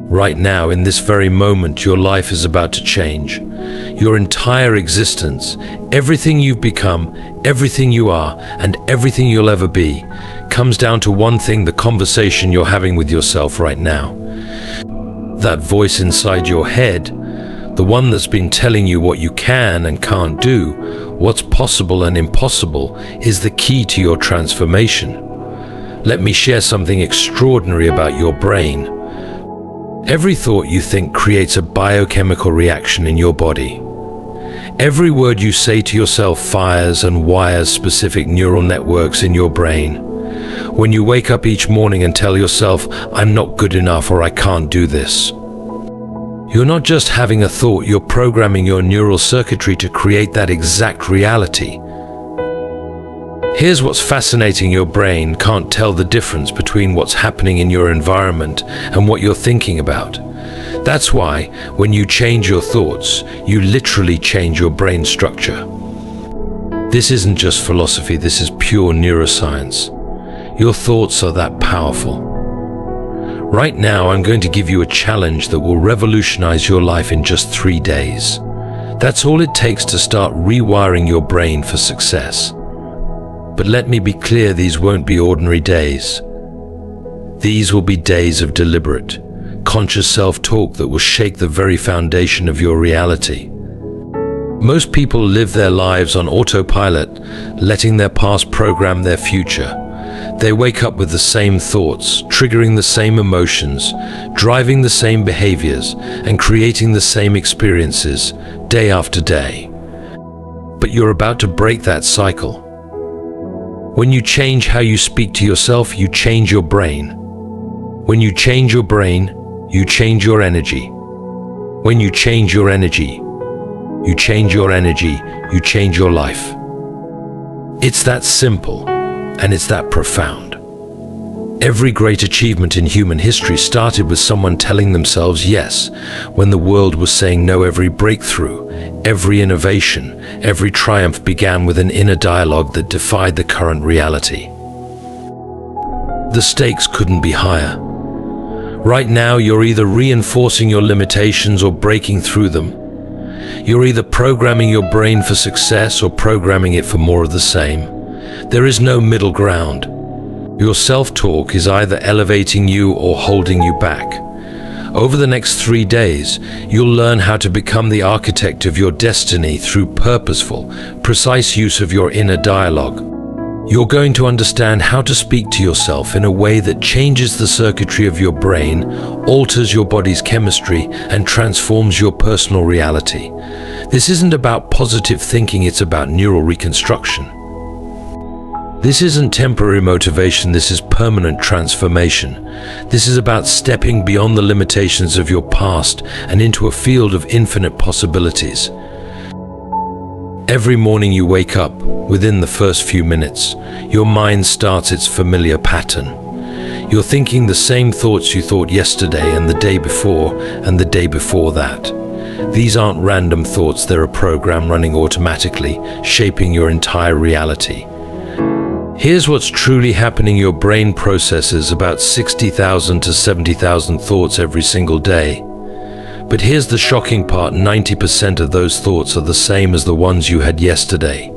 Right now, in this very moment, your life is about to change. Your entire existence, everything you've become, everything you are, and everything you'll ever be, comes down to one thing: the conversation you're having with yourself right now. That voice inside your head, the one that's been telling you what you can and can't do, what's possible and impossible, is the key to your transformation. Let me share something extraordinary about your brain. Every thought you think creates a biochemical reaction in your body. Every word you say to yourself fires and wires specific neural networks in your brain. When you wake up each morning and tell yourself, "I'm not good enough," or "I can't do this," you're not just having a thought, you're programming your neural circuitry to create that exact reality. Here's what's fascinating: your brain can't tell the difference between what's happening in your environment and what you're thinking about. That's why, when you change your thoughts, you literally change your brain structure. This isn't just philosophy, this is pure neuroscience. Your thoughts are that powerful. Right now, I'm going to give you a challenge that will revolutionize your life in just 3 days. That's all it takes to start rewiring your brain for success. But let me be clear, these won't be ordinary days. These will be days of deliberate, conscious self-talk that will shake the very foundation of your reality. Most people live their lives on autopilot, letting their past program their future. They wake up with the same thoughts, triggering the same emotions, driving the same behaviors, and creating the same experiences, day after day. But you're about to break that cycle. When you change how you speak to yourself, you change your brain. When you change your brain, you change your energy. When you change your energy, you change your energy, you change your life. It's that simple, and it's that profound. Every great achievement in human history started with someone telling themselves yes, when the world was saying no. Every breakthrough, every innovation, every triumph began with an inner dialogue that defied the current reality. The stakes couldn't be higher. Right now, you're either reinforcing your limitations or breaking through them. You're either programming your brain for success or programming it for more of the same. There is no middle ground. Your self-talk is either elevating you or holding you back. Over the next 3 days, you'll learn how to become the architect of your destiny through purposeful, precise use of your inner dialogue. You're going to understand how to speak to yourself in a way that changes the circuitry of your brain, alters your body's chemistry, and transforms your personal reality. This isn't about positive thinking, it's about neural reconstruction. This isn't temporary motivation, this is permanent transformation. This is about stepping beyond the limitations of your past and into a field of infinite possibilities. Every morning you wake up, within the first few minutes, your mind starts its familiar pattern. You're thinking the same thoughts you thought yesterday and the day before and the day before that. These aren't random thoughts, they're a program running automatically, shaping your entire reality. Here's what's truly happening: your brain processes about 60,000 to 70,000 thoughts every single day. But here's the shocking part: 90% of those thoughts are the same as the ones you had yesterday.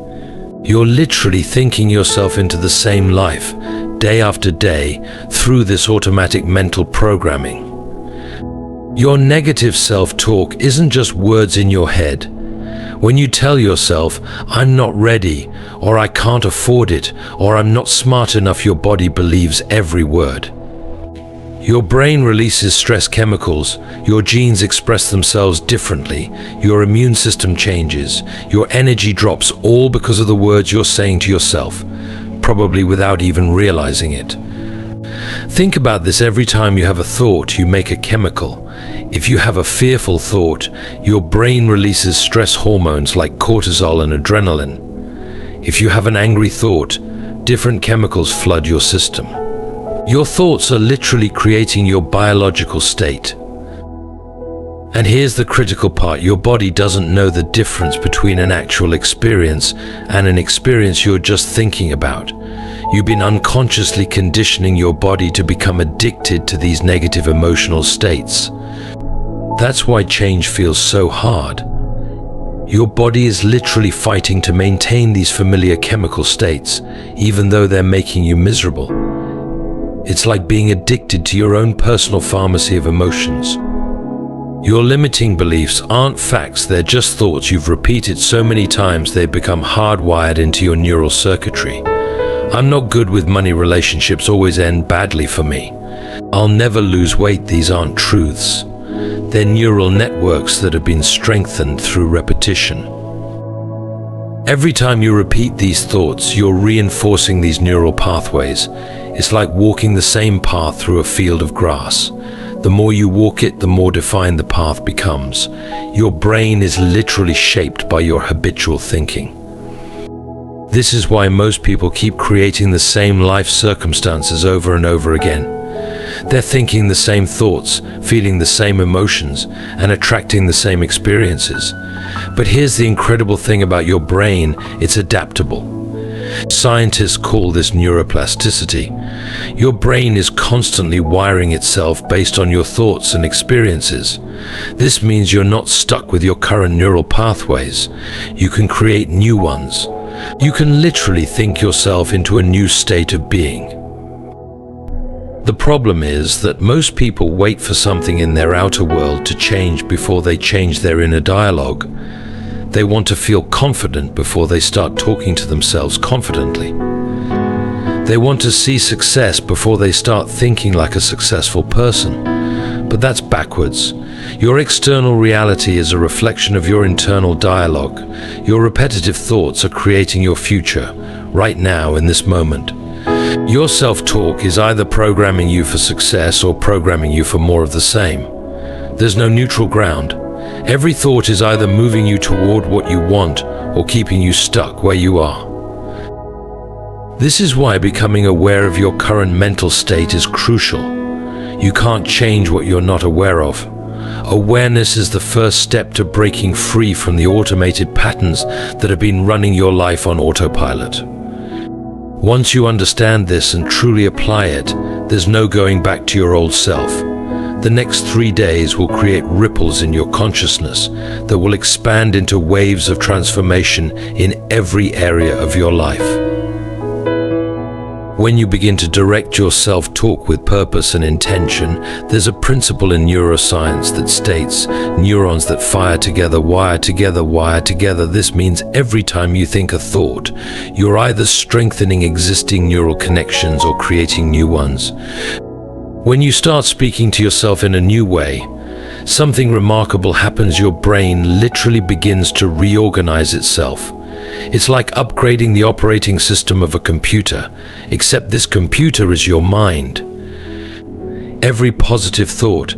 You're literally thinking yourself into the same life, day after day, through this automatic mental programming. Your negative self-talk isn't just words in your head. When you tell yourself, "I'm not ready," or "I can't afford it," or "I'm not smart enough," your body believes every word. Your brain releases stress chemicals, your genes express themselves differently, your immune system changes, your energy drops, all because of the words you're saying to yourself, probably without even realizing it. Think about this: every time you have a thought, you make a chemical. If you have a fearful thought, your brain releases stress hormones like cortisol and adrenaline. If you have an angry thought, different chemicals flood your system. Your thoughts are literally creating your biological state. And here's the critical part: your body doesn't know the difference between an actual experience and an experience you're just thinking about. You've been unconsciously conditioning your body to become addicted to these negative emotional states. That's why change feels so hard. Your body is literally fighting to maintain these familiar chemical states, even though they're making you miserable. It's like being addicted to your own personal pharmacy of emotions. Your limiting beliefs aren't facts, they're just thoughts you've repeated so many times they've become hardwired into your neural circuitry. I'm not good with money, relationships always end badly for me. I'll never lose weight, these aren't truths. They're neural networks that have been strengthened through repetition. Every time you repeat these thoughts, you're reinforcing these neural pathways. It's like walking the same path through a field of grass. The more you walk it, the more defined the path becomes. Your brain is literally shaped by your habitual thinking. This is why most people keep creating the same life circumstances over and over again. They're thinking the same thoughts, feeling the same emotions, and attracting the same experiences. But here's the incredible thing about your brain, it's adaptable. Scientists call this neuroplasticity. Your brain is constantly wiring itself based on your thoughts and experiences. This means you're not stuck with your current neural pathways. You can create new ones. You can literally think yourself into a new state of being. The problem is that most people wait for something in their outer world to change before they change their inner dialogue. They want to feel confident before they start talking to themselves confidently. They want to see success before they start thinking like a successful person. But that's backwards. Your external reality is a reflection of your internal dialogue. Your repetitive thoughts are creating your future, right now in this moment. Your self-talk is either programming you for success or programming you for more of the same. There's no neutral ground. Every thought is either moving you toward what you want or keeping you stuck where you are. This is why becoming aware of your current mental state is crucial. You can't change what you're not aware of. Awareness is the first step to breaking free from the automated patterns that have been running your life on autopilot. Once you understand this and truly apply it, there's no going back to your old self. The next 3 days will create ripples in your consciousness that will expand into waves of transformation in every area of your life. When you begin to direct your self-talk with purpose and intention, there's a principle in neuroscience that states neurons that fire together, wire together, wire together. This means every time you think a thought, you're either strengthening existing neural connections or creating new ones. When you start speaking to yourself in a new way, something remarkable happens. Your brain literally begins to reorganize itself. It's like upgrading the operating system of a computer, except this computer is your mind. Every positive thought,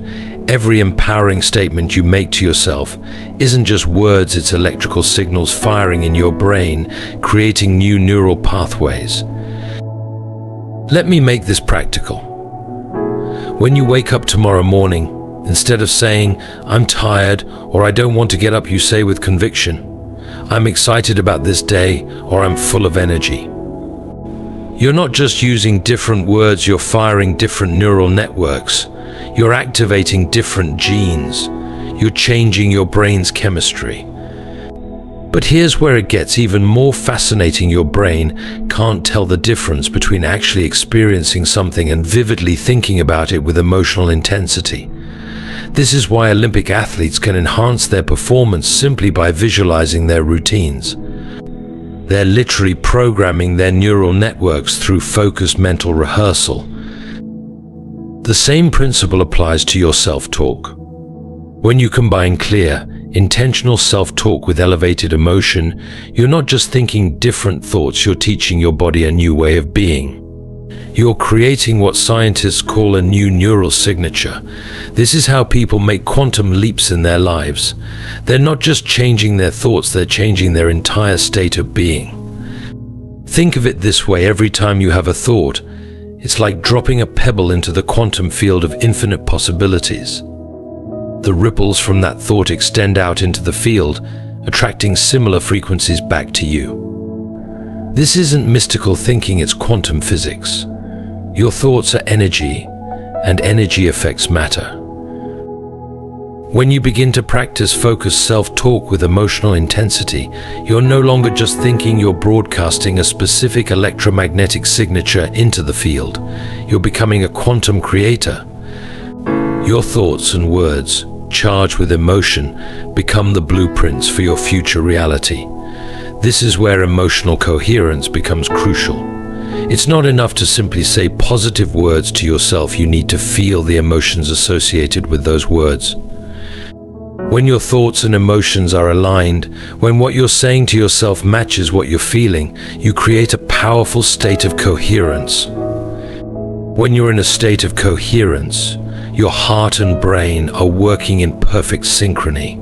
every empowering statement you make to yourself isn't just words, it's electrical signals firing in your brain, creating new neural pathways. Let me make this practical. When you wake up tomorrow morning, instead of saying, "I'm tired," or "I don't want to get up," you say with conviction, "I'm excited about this day," or "I'm full of energy." You're not just using different words, you're firing different neural networks. You're activating different genes. You're changing your brain's chemistry. But here's where it gets even more fascinating. Your brain can't tell the difference between actually experiencing something and vividly thinking about it with emotional intensity. This is why Olympic athletes can enhance their performance simply by visualizing their routines. They're literally programming their neural networks through focused mental rehearsal. The same principle applies to your self-talk. When you combine clear, intentional self-talk with elevated emotion, you're not just thinking different thoughts, you're teaching your body a new way of being. You're creating what scientists call a new neural signature. This is how people make quantum leaps in their lives. They're not just changing their thoughts, they're changing their entire state of being. Think of it this way: every time you have a thought, it's like dropping a pebble into the quantum field of infinite possibilities. The ripples from that thought extend out into the field, attracting similar frequencies back to you. This isn't mystical thinking, it's quantum physics. Your thoughts are energy, and energy affects matter. When you begin to practice focused self-talk with emotional intensity, you're no longer just thinking, you're broadcasting a specific electromagnetic signature into the field. You're becoming a quantum creator. Your thoughts and words, charged with emotion, become the blueprints for your future reality. This is where emotional coherence becomes crucial. It's not enough to simply say positive words to yourself. You need to feel the emotions associated with those words. When your thoughts and emotions are aligned, when what you're saying to yourself matches what you're feeling, you create a powerful state of coherence. When you're in a state of coherence, your heart and brain are working in perfect synchrony.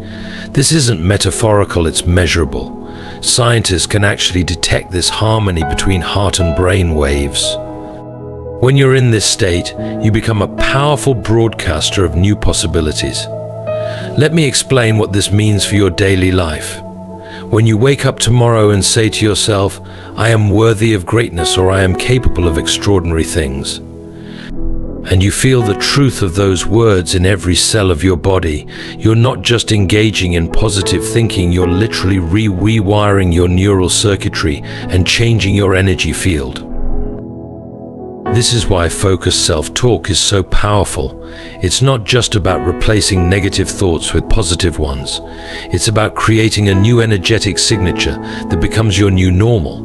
This isn't metaphorical, it's measurable. Scientists can actually detect this harmony between heart and brain waves. When you're in this state, you become a powerful broadcaster of new possibilities. Let me explain what this means for your daily life. When you wake up tomorrow and say to yourself, "I am worthy of greatness," or "I am capable of extraordinary things," and you feel the truth of those words in every cell of your body, you're not just engaging in positive thinking, you're literally rewiring your neural circuitry and changing your energy field. This is why focused self-talk is so powerful. It's not just about replacing negative thoughts with positive ones. It's about creating a new energetic signature that becomes your new normal.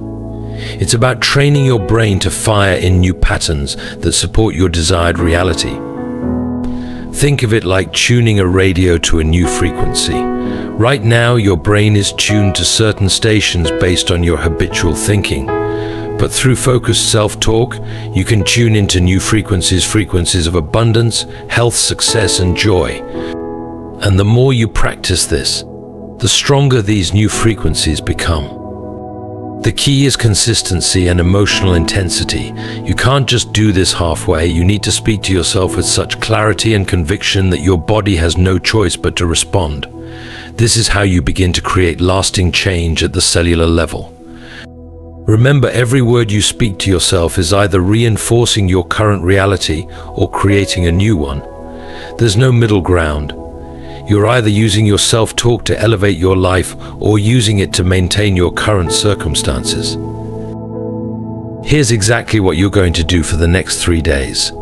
It's about training your brain to fire in new patterns that support your desired reality. Think of it like tuning a radio to a new frequency. Right now, your brain is tuned to certain stations based on your habitual thinking. But through focused self-talk, you can tune into new frequencies of abundance, health, success, and joy. And the more you practice this, the stronger these new frequencies become. The key is consistency and emotional intensity. You can't just do this halfway. You need to speak to yourself with such clarity and conviction that your body has no choice but to respond. This is how you begin to create lasting change at the cellular level. Remember, every word you speak to yourself is either reinforcing your current reality or creating a new one. There's no middle ground. You're either using your self-talk to elevate your life or using it to maintain your current circumstances. Here's exactly what you're going to do for the next 3 days.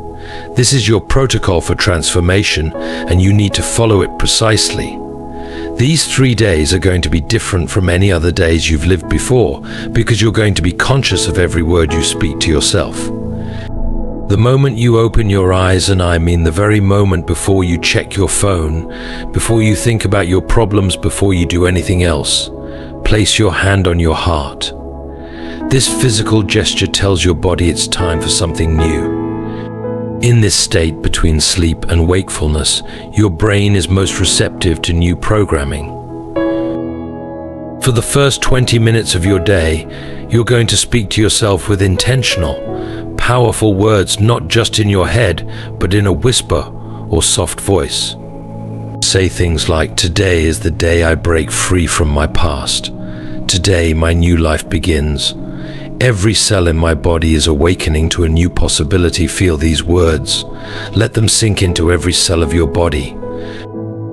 This is your protocol for transformation, and you need to follow it precisely. These 3 days are going to be different from any other days you've lived before, because you're going to be conscious of every word you speak to yourself. The moment you open your eyes, and I mean the very moment before you check your phone, before you think about your problems, before you do anything else, place your hand on your heart. This physical gesture tells your body it's time for something new. In this state between sleep and wakefulness, your brain is most receptive to new programming. For the first 20 minutes of your day, you're going to speak to yourself with intentional, powerful words, not just in your head, but in a whisper or soft voice. Say things like, "Today is the day I break free from my past. Today my new life begins. Every cell in my body is awakening to a new possibility." Feel these words. Let them sink into every cell of your body.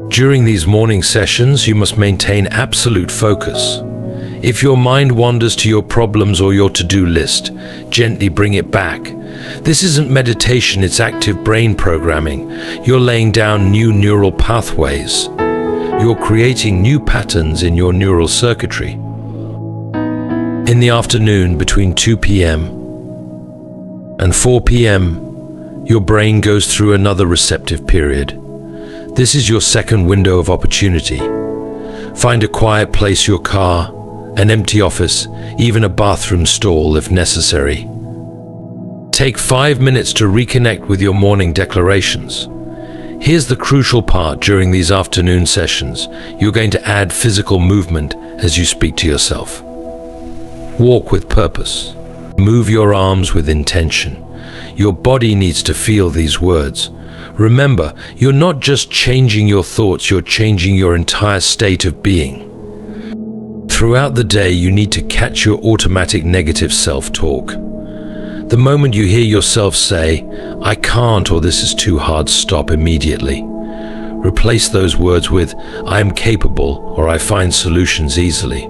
During these morning sessions, you must maintain absolute focus. If your mind wanders to your problems or your to-do list, gently bring it back. This isn't meditation, it's active brain programming. You're laying down new neural pathways. You're creating new patterns in your neural circuitry. In the afternoon, between 2 p.m. and 4 p.m., your brain goes through another receptive period. This is your second window of opportunity. Find a quiet place, your car, an empty office, even a bathroom stall if necessary. Take 5 minutes to reconnect with your morning declarations. Here's the crucial part during these afternoon sessions. You're going to add physical movement as you speak to yourself. Walk with purpose. Move your arms with intention. Your body needs to feel these words. Remember, you're not just changing your thoughts, you're changing your entire state of being. Throughout the day, you need to catch your automatic negative self-talk. The moment you hear yourself say, "I can't," or "This is too hard," stop immediately. Replace those words with, "I am capable," or "I find solutions easily."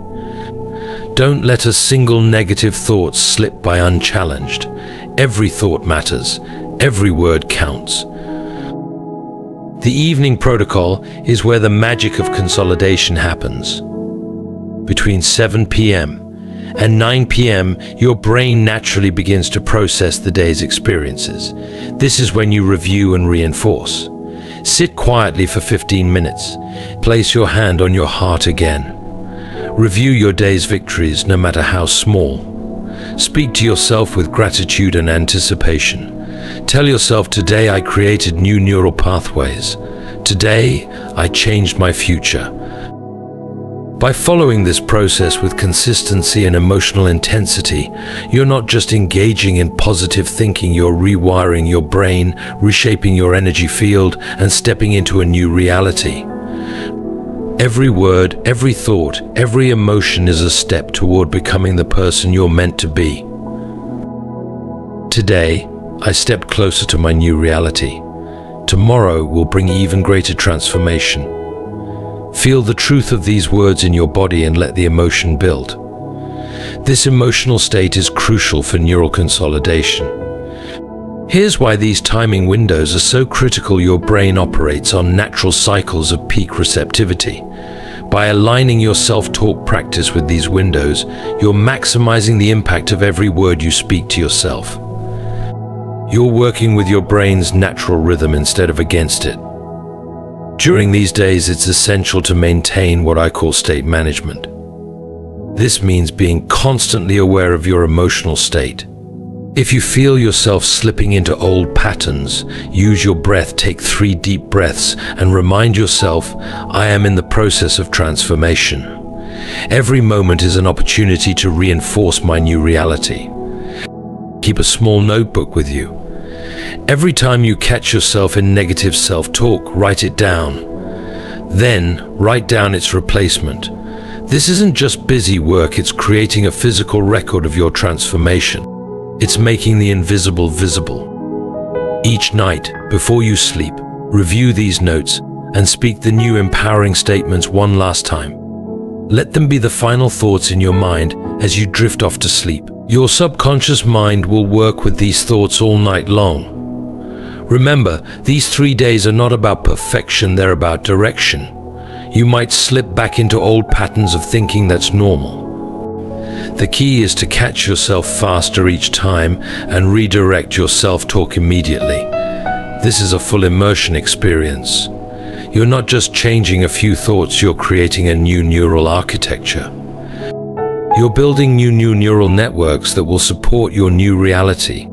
Don't let a single negative thought slip by unchallenged. Every thought matters. Every word counts. The evening protocol is where the magic of consolidation happens. Between 7 p.m. and 9 p.m., your brain naturally begins to process the day's experiences. This is when you review and reinforce. Sit quietly for 15 minutes. Place your hand on your heart again. Review your day's victories, no matter how small. Speak to yourself with gratitude and anticipation. Tell yourself, "Today I created new neural pathways. Today I changed my future." By following this process with consistency and emotional intensity, you're not just engaging in positive thinking, you're rewiring your brain, reshaping your energy field, and stepping into a new reality. Every word, every thought, every emotion is a step toward becoming the person you're meant to be. Today, I stepped closer to my new reality. Tomorrow will bring even greater transformation. Feel the truth of these words in your body and let the emotion build. This emotional state is crucial for neural consolidation. Here's why these timing windows are so critical. Your brain operates on natural cycles of peak receptivity. By aligning your self-talk practice with these windows, you're maximizing the impact of every word you speak to yourself. You're working with your brain's natural rhythm instead of against it. During these days, it's essential to maintain what I call state management. This means being constantly aware of your emotional state. If you feel yourself slipping into old patterns, use your breath. Take 3 deep breaths and remind yourself, "I am in the process of transformation." Every moment is an opportunity to reinforce my new reality. Keep a small notebook with you. Every time you catch yourself in negative self-talk, write it down. Then, write down its replacement. This isn't just busy work, it's creating a physical record of your transformation. It's making the invisible visible. Each night, before you sleep, review these notes and speak the new empowering statements one last time. Let them be the final thoughts in your mind as you drift off to sleep. Your subconscious mind will work with these thoughts all night long. Remember, these 3 days are not about perfection, they're about direction. You might slip back into old patterns of thinking, that's normal. The key is to catch yourself faster each time and redirect your self-talk immediately. This is a full immersion experience. You're not just changing a few thoughts, you're creating a new neural architecture. You're building new neural networks that will support your new reality.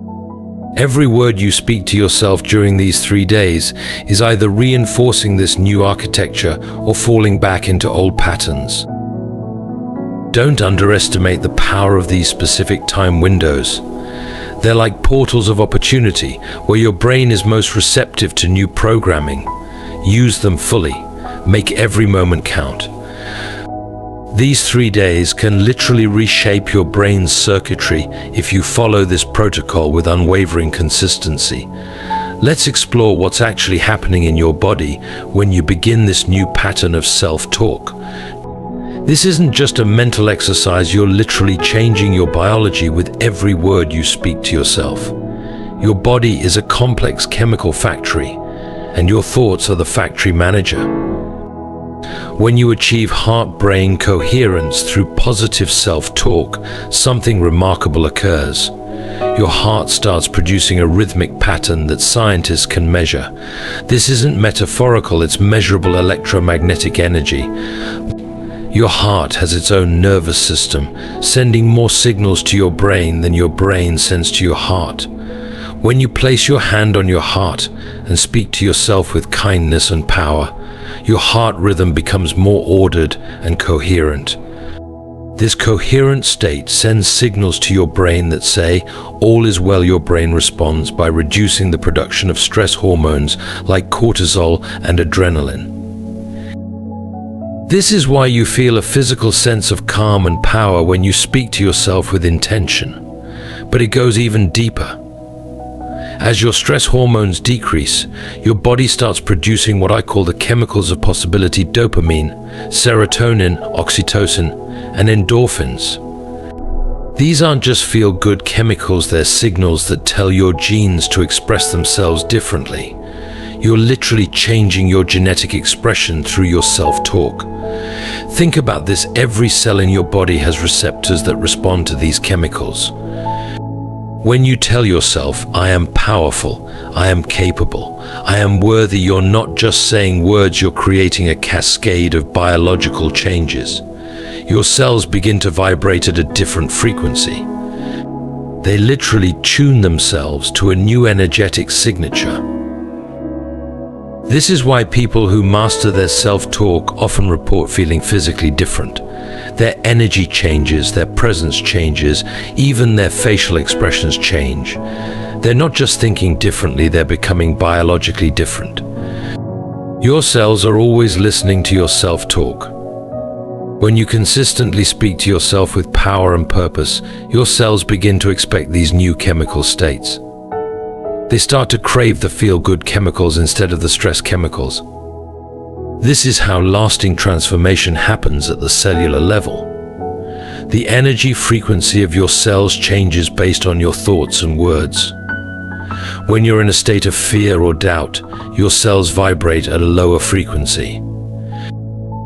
Every word you speak to yourself during these 3 days is either reinforcing this new architecture or falling back into old patterns. Don't underestimate the power of these specific time windows. They're like portals of opportunity where your brain is most receptive to new programming. Use them fully. Make every moment count. These 3 days can literally reshape your brain's circuitry if you follow this protocol with unwavering consistency. Let's explore what's actually happening in your body when you begin this new pattern of self-talk. This isn't just a mental exercise, you're literally changing your biology with every word you speak to yourself. Your body is a complex chemical factory, and your thoughts are the factory manager. When you achieve heart-brain coherence through positive self-talk, something remarkable occurs. Your heart starts producing a rhythmic pattern that scientists can measure. This isn't metaphorical, it's measurable electromagnetic energy. Your heart has its own nervous system, sending more signals to your brain than your brain sends to your heart. When you place your hand on your heart and speak to yourself with kindness and power, your heart rhythm becomes more ordered and coherent. This coherent state sends signals to your brain that say, all is well. Your brain responds by reducing the production of stress hormones like cortisol and adrenaline. This is why you feel a physical sense of calm and power when you speak to yourself with intention. But it goes even deeper. As your stress hormones decrease, your body starts producing what I call the chemicals of possibility: dopamine, serotonin, oxytocin, and endorphins. These aren't just feel-good chemicals, they're signals that tell your genes to express themselves differently. You're literally changing your genetic expression through your self-talk. Think about this: every cell in your body has receptors that respond to these chemicals. When you tell yourself, "I am powerful, I am capable, I am worthy," you're not just saying words, you're creating a cascade of biological changes. Your cells begin to vibrate at a different frequency. They literally tune themselves to a new energetic signature. This is why people who master their self-talk often report feeling physically different. Their energy changes, their presence changes, even their facial expressions change. They're not just thinking differently, they're becoming biologically different. Your cells are always listening to your self-talk. When you consistently speak to yourself with power and purpose, your cells begin to expect these new chemical states. They start to crave the feel-good chemicals instead of the stress chemicals. This is how lasting transformation happens at the cellular level. The energy frequency of your cells changes based on your thoughts and words. When you're in a state of fear or doubt, your cells vibrate at a lower frequency.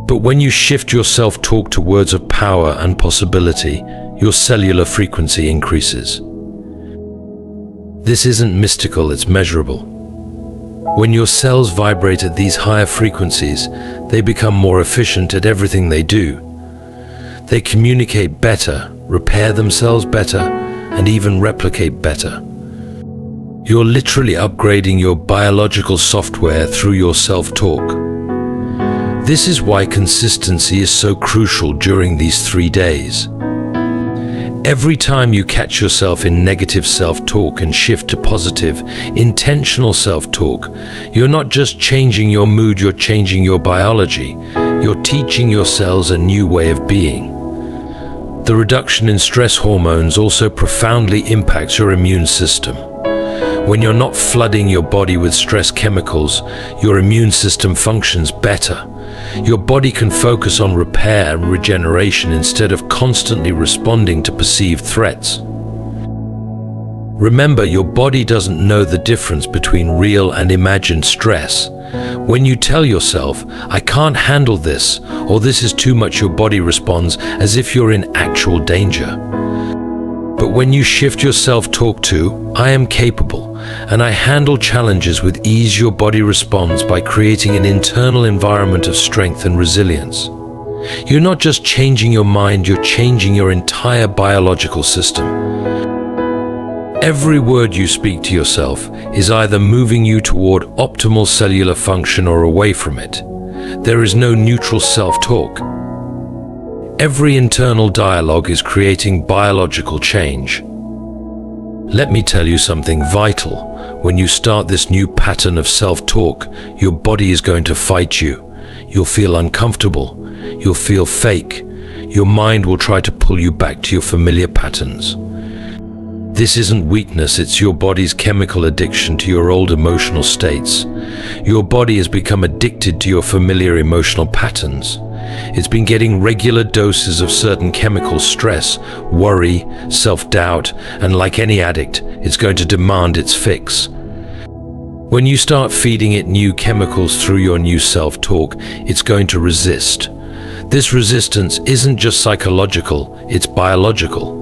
But when you shift your self-talk to words of power and possibility, your cellular frequency increases. This isn't mystical, it's measurable. When your cells vibrate at these higher frequencies, they become more efficient at everything they do. They communicate better, repair themselves better, and even replicate better. You're literally upgrading your biological software through your self-talk. This is why consistency is so crucial during these 3 days. Every time you catch yourself in negative self-talk and shift to positive, intentional self-talk, you're not just changing your mood, you're changing your biology. You're teaching your cells a new way of being. The reduction in stress hormones also profoundly impacts your immune system. When you're not flooding your body with stress chemicals, your immune system functions better. Your body can focus on repair and regeneration instead of constantly responding to perceived threats. Remember, your body doesn't know the difference between real and imagined stress. When you tell yourself, "I can't handle this," or "this is too much," your body responds as if you're in actual danger. But when you shift your self-talk to, "I am capable, and I handle challenges with ease," your body responds by creating an internal environment of strength and resilience. You're not just changing your mind, you're changing your entire biological system. Every word you speak to yourself is either moving you toward optimal cellular function or away from it. There is no neutral self-talk. Every internal dialogue is creating biological change. Let me tell you something vital. When you start this new pattern of self-talk, your body is going to fight you. You'll feel uncomfortable. You'll feel fake. Your mind will try to pull you back to your familiar patterns. This isn't weakness, it's your body's chemical addiction to your old emotional states. Your body has become addicted to your familiar emotional patterns. It's been getting regular doses of certain chemicals: stress, worry, self-doubt, and like any addict, it's going to demand its fix. When you start feeding it new chemicals through your new self-talk, it's going to resist. This resistance isn't just psychological, it's biological.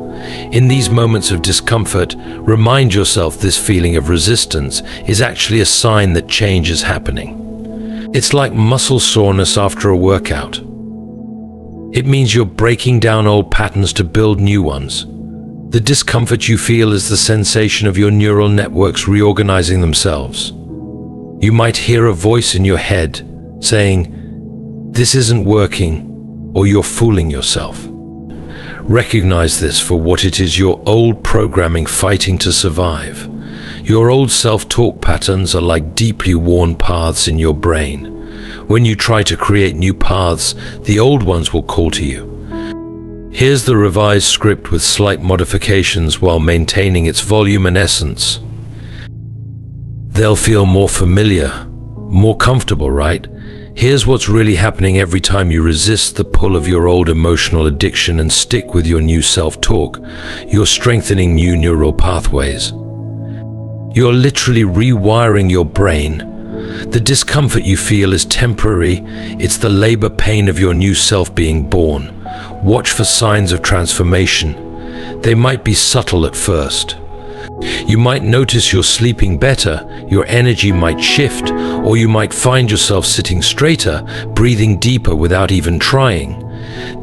In these moments of discomfort, remind yourself this feeling of resistance is actually a sign that change is happening. It's like muscle soreness after a workout. It means you're breaking down old patterns to build new ones. The discomfort you feel is the sensation of your neural networks reorganizing themselves. You might hear a voice in your head saying, "This isn't working," or "You're fooling yourself." Recognize this for what it is: your old programming fighting to survive. Your old self-talk patterns are like deeply worn paths in your brain. When you try to create new paths, the old ones will call to you. Here's the revised script with slight modifications while maintaining its volume and essence. They'll feel more familiar, more comfortable, right? Here's what's really happening every time you resist the pull of your old emotional addiction and stick with your new self-talk. You're strengthening new neural pathways. You're literally rewiring your brain. The discomfort you feel is temporary. It's the labor pain of your new self being born. Watch for signs of transformation. They might be subtle at first. You might notice you're sleeping better, your energy might shift, or you might find yourself sitting straighter, breathing deeper without even trying.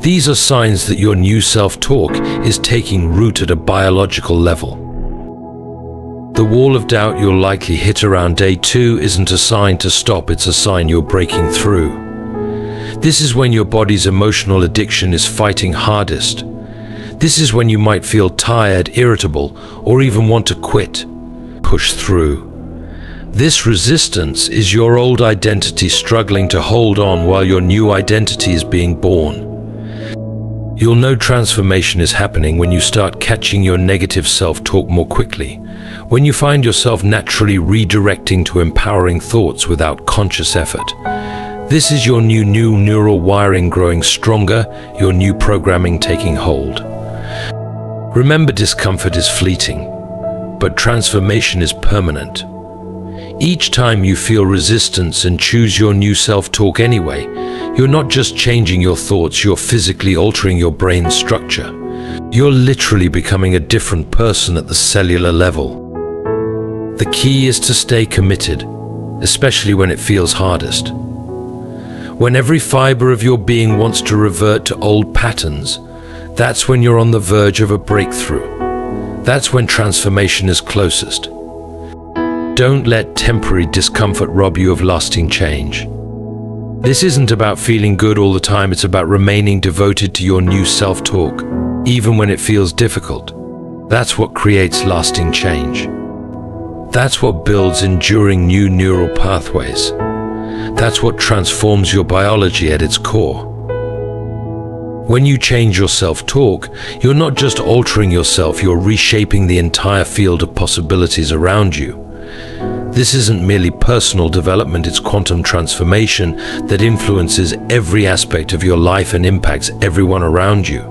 These are signs that your new self-talk is taking root at a biological level. The wall of doubt you'll likely hit around day 2 isn't a sign to stop, it's a sign you're breaking through. This is when your body's emotional addiction is fighting hardest. This is when you might feel tired, irritable, or even want to quit. Push through. This resistance is your old identity struggling to hold on while your new identity is being born. You'll know transformation is happening when you start catching your negative self-talk more quickly, when you find yourself naturally redirecting to empowering thoughts without conscious effort. This is your new neural wiring growing stronger, your new programming taking hold. Remember, discomfort is fleeting, but transformation is permanent. Each time you feel resistance and choose your new self-talk anyway, you're not just changing your thoughts, you're physically altering your brain's structure. You're literally becoming a different person at the cellular level. The key is to stay committed, especially when it feels hardest. When every fiber of your being wants to revert to old patterns, that's when you're on the verge of a breakthrough. That's when transformation is closest. Don't let temporary discomfort rob you of lasting change. This isn't about feeling good all the time, it's about remaining devoted to your new self-talk, even when it feels difficult. That's what creates lasting change. That's what builds enduring new neural pathways. That's what transforms your biology at its core. When you change your self-talk, you're not just altering yourself, you're reshaping the entire field of possibilities around you. This isn't merely personal development, it's quantum transformation that influences every aspect of your life and impacts everyone around you.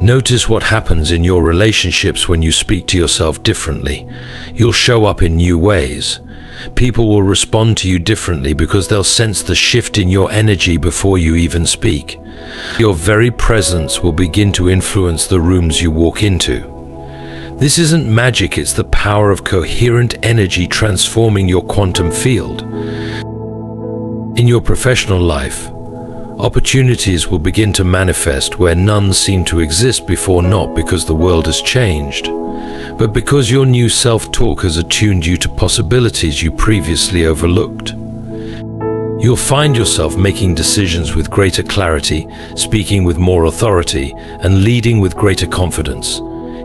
Notice what happens in your relationships when you speak to yourself differently. You'll show up in new ways. People will respond to you differently because they'll sense the shift in your energy before you even speak. Your very presence will begin to influence the rooms you walk into. This isn't magic, it's the power of coherent energy transforming your quantum field. In your professional life, opportunities will begin to manifest where none seem to exist before, not because the world has changed, but because your new self-talk has attuned you to possibilities you previously overlooked. You'll find yourself making decisions with greater clarity, speaking with more authority, and leading with greater confidence.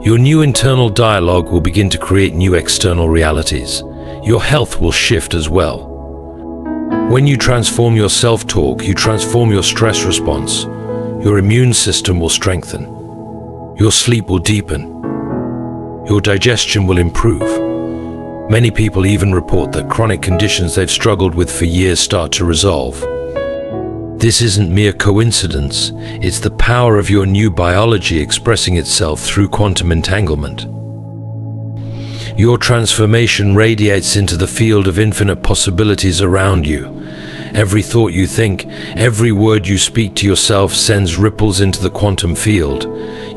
Your new internal dialogue will begin to create new external realities. Your health will shift as well. When you transform your self-talk, you transform your stress response. Your immune system will strengthen. Your sleep will deepen. Your digestion will improve. Many people even report that chronic conditions they've struggled with for years start to resolve. This isn't mere coincidence, it's the power of your new biology expressing itself through quantum entanglement. Your transformation radiates into the field of infinite possibilities around you. Every thought you think, every word you speak to yourself sends ripples into the quantum field.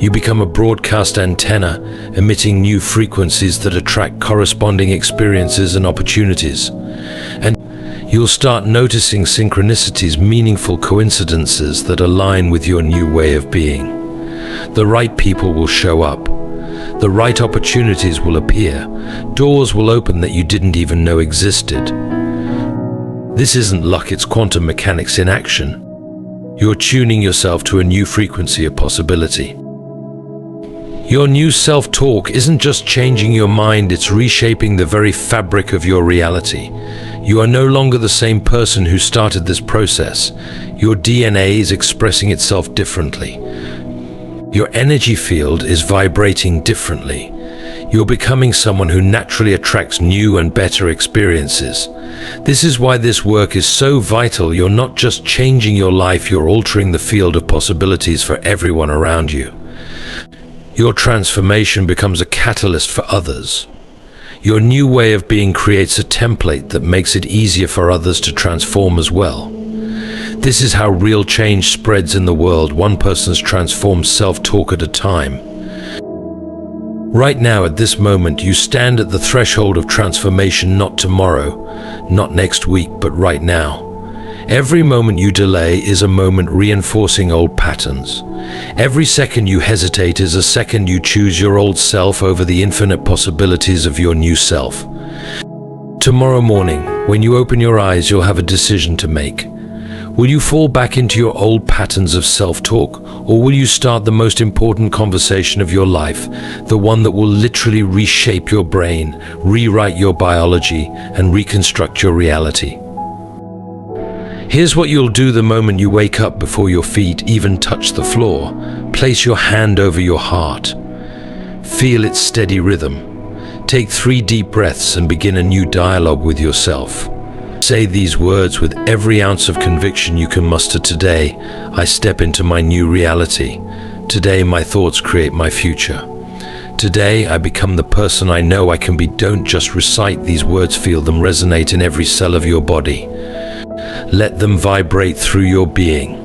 You become a broadcast antenna, emitting new frequencies that attract corresponding experiences and opportunities. And you'll start noticing synchronicities, meaningful coincidences that align with your new way of being. The right people will show up. The right opportunities will appear. Doors will open that you didn't even know existed. This isn't luck, it's quantum mechanics in action. You're tuning yourself to a new frequency of possibility. Your new self-talk isn't just changing your mind, it's reshaping the very fabric of your reality. You are no longer the same person who started this process. Your DNA is expressing itself differently. Your energy field is vibrating differently. You're becoming someone who naturally attracts new and better experiences. This is why this work is so vital. You're not just changing your life, you're altering the field of possibilities for everyone around you. Your transformation becomes a catalyst for others. Your new way of being creates a template that makes it easier for others to transform as well. This is how real change spreads in the world, one person's transformed self-talk at a time. Right now, at this moment, you stand at the threshold of transformation, not tomorrow, not next week, but right now. Every moment you delay is a moment reinforcing old patterns. Every second you hesitate is a second you choose your old self over the infinite possibilities of your new self. Tomorrow morning, when you open your eyes, you'll have a decision to make. Will you fall back into your old patterns of self-talk, or will you start the most important conversation of your life, the one that will literally reshape your brain, rewrite your biology, and reconstruct your reality? Here's what you'll do the moment you wake up, before your feet even touch the floor. Place your hand over your heart. Feel its steady rhythm. Take 3 deep breaths and begin a new dialogue with yourself. Say these words with every ounce of conviction you can muster. Today, I step into my new reality. Today, my thoughts create my future. Today, I become the person I know I can be. Don't just recite these words, feel them resonate in every cell of your body. Let them vibrate through your being.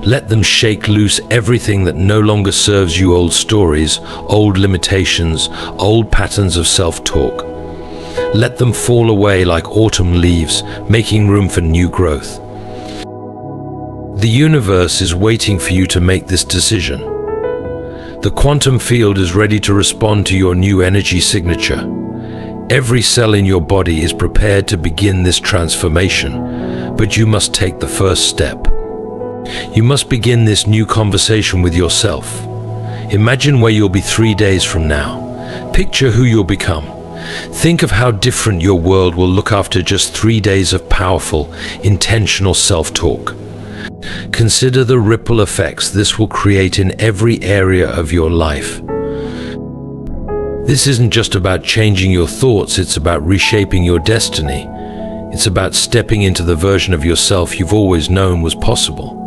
Let them shake loose everything that no longer serves you, old stories, old limitations, old patterns of self-talk. Let them fall away like autumn leaves, making room for new growth. The universe is waiting for you to make this decision. The quantum field is ready to respond to your new energy signature. Every cell in your body is prepared to begin this transformation, but you must take the first step. You must begin this new conversation with yourself. Imagine where you'll be 3 days from now. Picture who you'll become. Think of how different your world will look after just 3 days of powerful, intentional self-talk. Consider the ripple effects this will create in every area of your life. This isn't just about changing your thoughts, it's about reshaping your destiny. It's about stepping into the version of yourself you've always known was possible.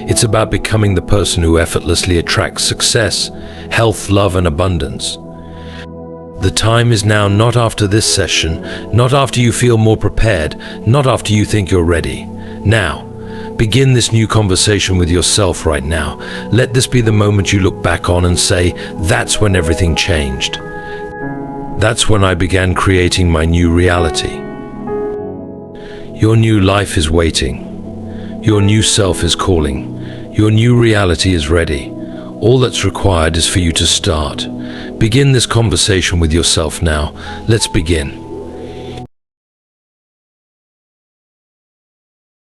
It's about becoming the person who effortlessly attracts success, health, love, and abundance. The time is now, not after this session, not after you feel more prepared, not after you think you're ready. Now, begin this new conversation with yourself right now. Let this be the moment you look back on and say, that's when everything changed. That's when I began creating my new reality. Your new life is waiting. Your new self is calling. Your new reality is ready. All that's required is for you to start. Begin this conversation with yourself now. Let's begin.